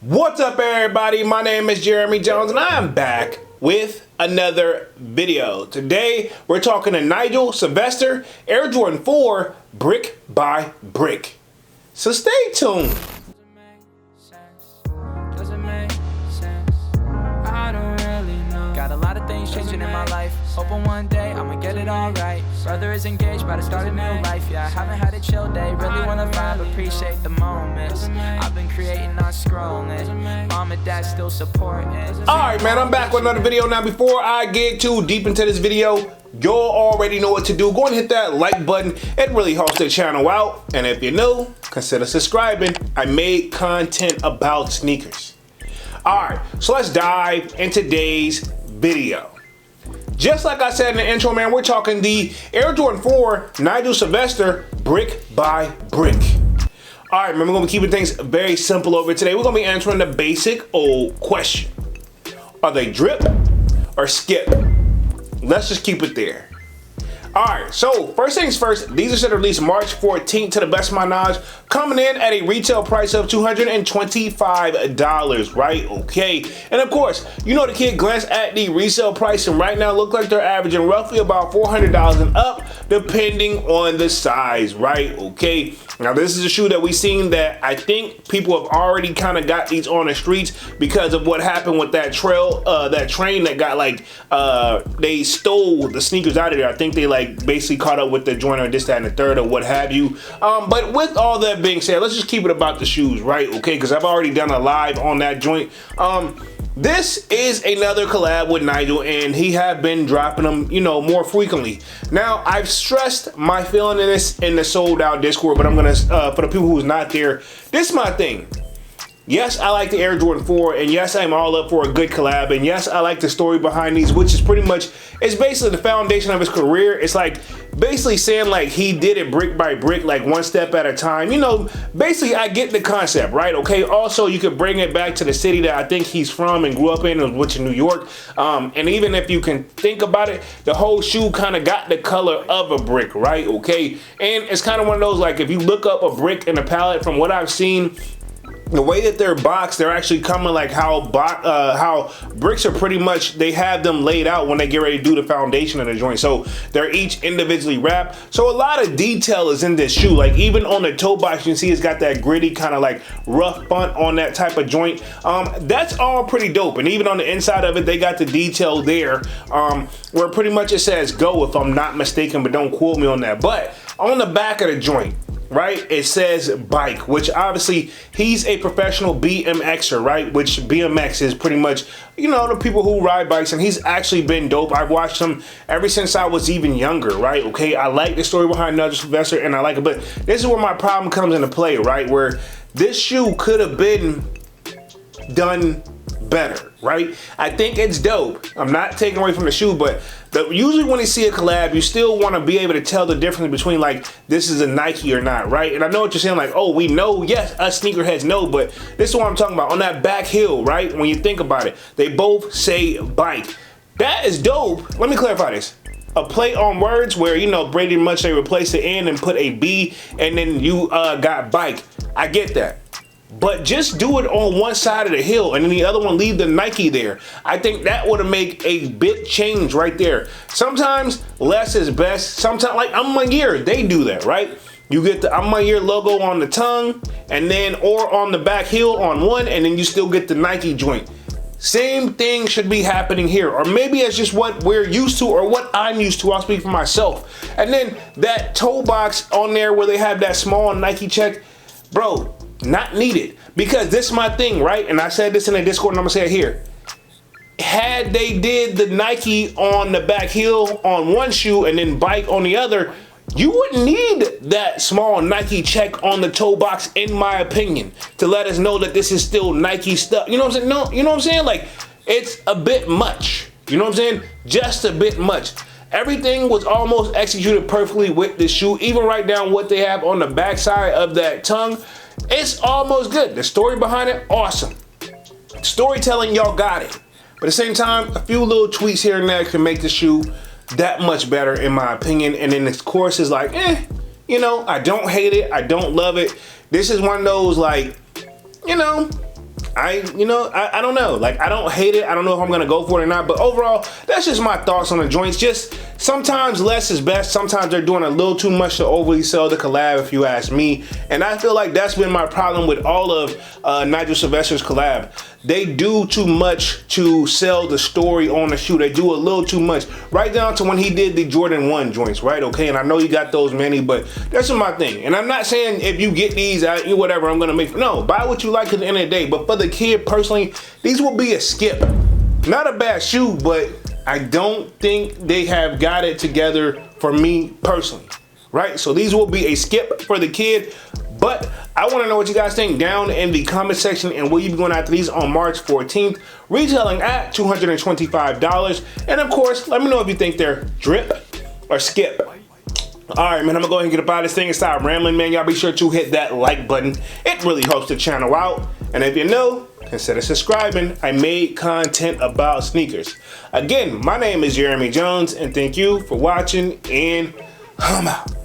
What's up, everybody? My name is Jeremy Jones and I am back with another video. Today we're talking to Nigel Sylvester, Air Jordan 4 brick by brick. So stay tuned. Got a lot of things changing in my life. Hoping one day I'ma get it all right. Brother is engaged, about to start a new life. Yeah, I haven't had a chill day. Really wanna vibe, appreciate the moments. I've been creating, not scrolling. Mom and dad still supporting. Alright, man, I'm back with another video. Now, before I get too deep into this video, y'all already know what to do. Go and hit that like button. It really helps the channel out. And if you're new, consider subscribing. I made content about sneakers. Alright, so let's dive into today's video. Just like I said in the intro, man, we're talking the Air Jordan 4 Nigel Sylvester brick by brick. All right, remember, we're gonna be keeping things very simple over today. We're gonna be answering the basic old question. Are they drip or skip? Let's just keep it there. All right, so first things first, these are set to release March 14th to the best of my knowledge, coming in at a retail price of $225, right? Okay, and of course, you know the kid glanced at the resale price and right now look like they're averaging roughly about $400 and up, depending on the size, right? Okay, now this is a shoe that we've seen that I think people have already kind of got these on the streets because of what happened with that train that got like, they stole the sneakers out of there. I think they like basically caught up with the joint or this, that, and the third or what have you. But with all that being said, let's just keep it about the shoes, right? Okay, because I've already done a live on that joint. This is another collab with Nigel and he have been dropping them, you know, more frequently. Now, I've stressed my feeling in this in the sold out Discord, but I'm gonna, for the people who's not there, this is my thing. Yes, I like the Air Jordan 4, and yes, I'm all up for a good collab, and yes, I like the story behind these, which is pretty much, it's basically the foundation of his career. It's like basically saying like he did it brick by brick, like one step at a time. You know, basically I get the concept, right? Okay, also you could bring it back to the city that I think he's from and grew up in, which is New York. And even if you can think about it, the whole shoe kind of got the color of a brick, right? Okay, and it's kind of one of those, like if you look up a brick in a palette, from what I've seen, the way that they're boxed, they're actually coming like how bricks are pretty much, they have them laid out when they get ready to do the foundation of the joint. So they're each individually wrapped. So a lot of detail is in this shoe. Like even on the toe box, you can see it's got that gritty kind of like rough font on that type of joint. That's all pretty dope. And even on the inside of it, they got the detail there where pretty much it says go, if I'm not mistaken, but don't quote me on that. But on the back of the joint, right, it says bike, which obviously he's a professional BMXer, right, which BMX is pretty much, you know, the people who ride bikes, and he's actually been dope. I've watched him ever since I was even younger, right? Okay, I like the story behind Nigel Sylvester and I like it, but this is where my problem comes into play, right, where this shoe could have been done better, right? I think it's dope. I'm not taking away from the shoe, but usually when you see a collab, you still want to be able to tell the difference between like this is a Nike or not, right? And I know what you're saying, like, oh, we know, yes, us sneakerheads know, but this is what I'm talking about. On that back heel, right? When you think about it, they both say bike. That is dope. Let me clarify this. A play on words where, you know, pretty much they replace the N and put a B and then you got bike. I get that. But just do it on one side of the hill and then the other one leave the Nike there. I think that would have made a big change right there. Sometimes less is best. Sometimes, like I'm My Year, they do that, right? You get the I'm My Year logo on the tongue and then or on the back heel on one, and then you still get the Nike joint. Same thing should be happening here, or maybe it's just what we're used to or what I'm used to. I'll speak for myself. And then that toe box on there where they have that small Nike check, bro, not needed. Because this is my thing, right? And I said this in the Discord and I'm gonna say it here. Had they did the Nike on the back heel on one shoe and then bike on the other, you wouldn't need that small Nike check on the toe box, in my opinion, to let us know that this is still Nike stuff. You know what I'm saying? No, you know what I'm saying? Like, it's a bit much. You know what I'm saying? Just a bit much. Everything was almost executed perfectly with this shoe, even right down what they have on the back side of that tongue. It's almost good. The story behind it, awesome. Storytelling, y'all got it. But at the same time, a few little tweaks here and there can make the shoe that much better, in my opinion. And then this course is like, you know, I don't hate it, I don't love it. This is one of those, like, you know, I don't know. Like, I don't hate it. I don't know if I'm gonna go for it or not. But overall, that's just my thoughts on the joints. Just sometimes less is best. Sometimes they're doing a little too much to overly sell the collab, if you ask me. And I feel like that's been my problem with all of Nigel Sylvester's collab. They do too much to sell the story on the shoe. They do a little too much. Right down to when he did the Jordan 1 joints, right? Okay, and I know you got those many, but that's my thing. And I'm not saying if you get these, whatever, I'm gonna make. No, buy what you like at the end of the day. But for the kid, personally, these will be a skip. Not a bad shoe, but I don't think they have got it together for me personally, right? So these will be a skip for the kid. But I want to know what you guys think down in the comment section, and will you be going after these on March 14th, retailing at $225? And of course, let me know if you think they're drip or skip. All right, man, I'm gonna go ahead and get up out of this thing and stop rambling, man. Y'all be sure to hit that like button. It really helps the channel out. And if you're new, consider subscribing. I made content about sneakers. Again, my name is Jeremy Jones, and thank you for watching, and I'm out.